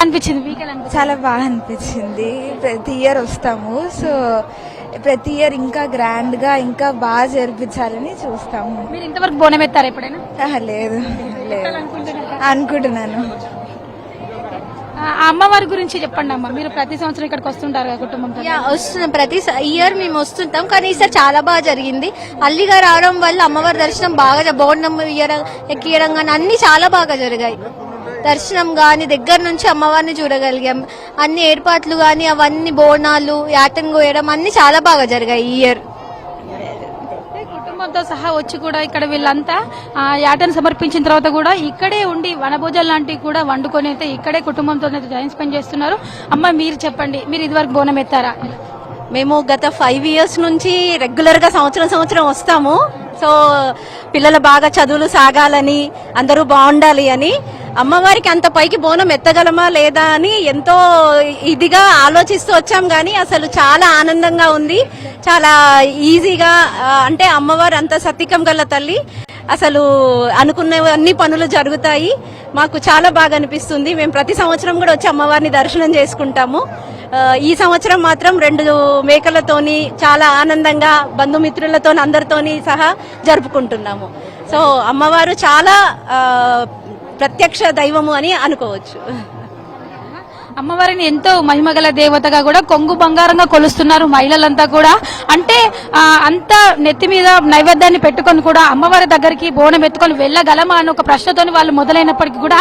అనిపించింది మీకు ఎలా అనిపించింది? చాలా బాగా అనిపించింది. ప్రతి ఇయర్ వస్తాము, సో ప్రతి ఇయర్ ఇంకా గ్రాండ్ గా ఇంకా బాగా జరిపించాలని చూస్తాము. మీరు ఇంతవరకు బోనం ఎత్తారా ఎప్పుడైనా? లేదు లేదు అనుకుంటున్నాను. ఆ అమ్మవారి గురించి చెప్పండి అమ్మ. మీరు ప్రతి సంవత్సరం ఇక్కడికి వస్తుంటారు కదా కుటుంబంతో? వస్తున్నాం, ప్రతి ఇయర్ మేము వస్తుంటాం. కానీ ఈసారి చాలా బాగా జరిగింది. అల్లిగా రావడం వల్ల అమ్మవారి దర్శనం బాగా బోనం ఎక్కియడం కానీ అన్ని చాలా బాగా జరిగాయి. దర్శనం గాని దగ్గర నుంచి అమ్మవారిని చూడగలిగాం. అన్ని ఏర్పాట్లు గాని అవన్నీ బోనాలు యాటను కోయడం అన్ని చాలా బాగా జరిగాయి ఈ ఇయర్. కుటుంబంతో సహా వచ్చి కూడా ఇక్కడ వీళ్ళంతా యాటను సమర్పించిన తర్వాత కూడా ఇక్కడే ఉండి వనభోజాలు లాంటివి కూడా వండుకొని అయితే ఇక్కడే కుటుంబంతో టైం స్పెండ్ చేస్తున్నారు. అమ్మ మీరు చెప్పండి, మీరు ఇదివరకు బోనం ఎత్తారా? మేము గత 5 years నుంచి రెగ్యులర్ గా సంవత్సరం వస్తాము. సో పిల్లలు బాగా చదువులు సాగాలని, అందరూ బాగుండాలి అని అమ్మవారికి అంత పైకి బోనం ఎత్తగలమా లేదా అని ఎంతో ఇదిగా ఆలోచిస్తూ వచ్చాం. కానీ అసలు చాలా ఆనందంగా ఉంది, చాలా ఈజీగా. అంటే అమ్మవారు అంత సత్తికం గల తల్లి, అసలు అనుకున్న అన్ని పనులు జరుగుతాయి. మాకు చాలా బాగా అనిపిస్తుంది. మేము ప్రతి సంవత్సరం కూడా వచ్చి అమ్మవారిని దర్శనం చేసుకుంటాము. ఈ సంవత్సరం మాత్రం 2 మేకలతోని చాలా ఆనందంగా బంధుమిత్రులతో అందరితోని సహా జరుపుకుంటున్నాము. సో అమ్మవారు చాలా ప్రత్యక్ష దైవము అని అనుకోవచ్చు. అమ్మవారిని ఎంతో మహిమగల దేవతగా కూడా కొంగు బంగారంగా కొలుస్తున్నారు మహిళలంతా కూడా. అంటే అంత నెత్తి మీద నైవేద్యాన్ని పెట్టుకొని కూడా అమ్మవారి దగ్గరికి బోనం ఎత్తుకొని వెళ్ళగలమా అని ఒక ప్రశ్నతోని వాళ్ళు మొదలైనప్పటికీ కూడా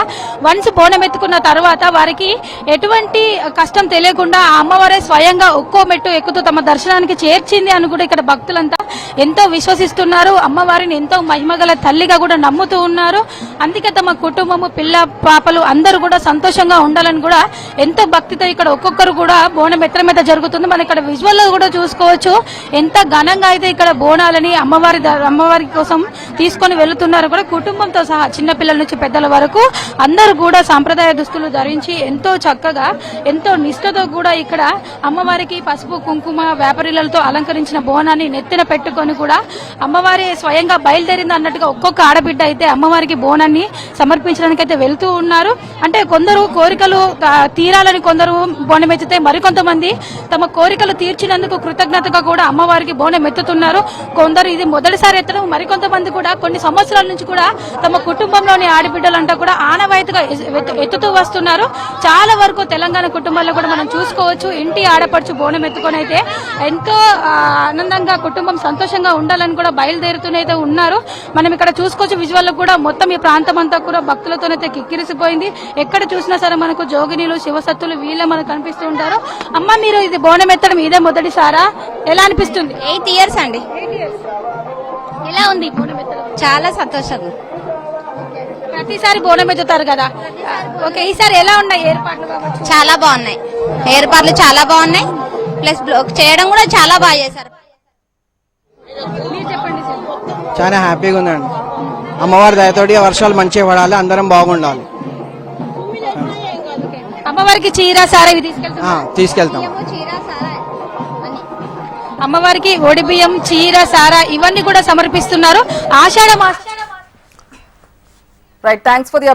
వన్స్ బోనం ఎత్తుకున్న తర్వాత వారికి ఎటువంటి కష్టం తెలియకుండా ఆ అమ్మవారే స్వయంగా ఒక్కో మెట్టు ఎక్కుతూ తమ దర్శనానికి చేర్చింది అని కూడా ఇక్కడ భక్తులంతా ఎంతో విశ్వసిస్తున్నారు. అమ్మవారిని ఎంతో మహిమగల తల్లిగా కూడా నమ్ముతూ ఉన్నారు. అందుకే తమ కుటుంబము, పిల్ల పాపలు అందరూ కూడా సంతోషంగా ఉండాలని కూడా ఎంతో భక్తితో ఇక్కడ ఒక్కొక్కరు కూడా బోనం ఎత్తడం జరుగుతుంది. మనం ఇక్కడ విజువల్ లో కూడా చూసుకోవచ్చు ఎంత ఘనంగా అయితే ఇక్కడ బోనాలని అమ్మవారి కోసం తీసుకొని వెళుతున్నారు కూడా. కుటుంబంతో సహా చిన్నపిల్లల నుంచి పెద్దల వరకు అందరూ కూడా సాంప్రదాయ దుస్తులు ధరించి ఎంతో చక్కగా ఎంతో నిష్ఠతో కూడా ఇక్కడ అమ్మవారికి పసుపు కుంకుమ వేపరిలతో అలంకరించిన బోనాన్ని నెత్తిన పెట్టుకొని కూడా అమ్మవారి స్వయంగా బయలుదేరింది అన్నట్టుగా ఒక్కొక్క ఆడబిడ్డ అయితే అమ్మవారికి బోనాన్ని సమర్పించడానికి అయితే వెళ్తూ ఉన్నారు. అంటే కొందరు కోరికలు తీరాలని కొందరు బోనం ఎత్తితే, మరికొంతమంది తమ కోరికలు తీర్చినందుకు కృతజ్ఞతగా కూడా అమ్మవారికి బోనం ఎత్తుతున్నారు. కొందరు ఇది మొదటిసారి ఎత్తడం, మరికొంతమంది కూడా కొన్ని సంవత్సరాల నుంచి కూడా తమ కుటుంబంలోని ఆడబిడ్డలంతా కూడా ఆనవాయితీగా ఎత్తుతూ వస్తున్నారు. చాలా వరకు తెలంగాణ కుటుంబాల్లో కూడా మనం చూసుకోవచ్చు ఇంటి ఆడపడుచు బోనం ఎత్తుకొని అయితే ఎంతో ఆనందంగా కుటుంబం సంతోషంగా ఉండాలని కూడా బయలుదేరుతూనైతే ఉన్నారు. మనం ఇక్కడ చూసుకోవచ్చు విజువల్ కూడా మొత్తం ఈ ప్రాంతం అంతా కూడా భక్తులతోనైతే కిక్కిరిసిపోయింది. ఎక్కడ చూసినా సరే మనకు జోగినీలు, శివసత్తులు వీళ్ళే మనకు కనిపిస్తూ ఉంటారు. అమ్మ మీరు ఇది బోనం ఎత్తడం ఇదే మొదటిసారా? ఎలా అనిపిస్తుంది? 8 years అండి. ఎలా ఉంది బోనం ఎత్తడం? చాలా సంతోషంగా. ప్రతిసారి బోనం ఎత్తుతారు కదా, ఓకే ఈసారి ఎలా ఉన్నాయి ఏర్పాట్లు? చాలా బాగున్నాయి, ఏర్పాట్లు చాలా బాగున్నాయి. ప్లస్ చేయడం కూడా చాలా బాగా చేశారు. చాలా హ్యాపీగా ఉందండి. అమ్మవారి దయతోటి వర్షాలు మంచిగా పడాలి, అందరం బాగుండాలి. అమ్మవారికి చీర సారా ఇవి తీసుకెళ్తాం. అమ్మవారికి ఒడిబియ్యం, చీర, సారా ఇవన్నీ కూడా సమర్పిస్తున్నారు. ఆషాఢ మాసం. Right, thanks for the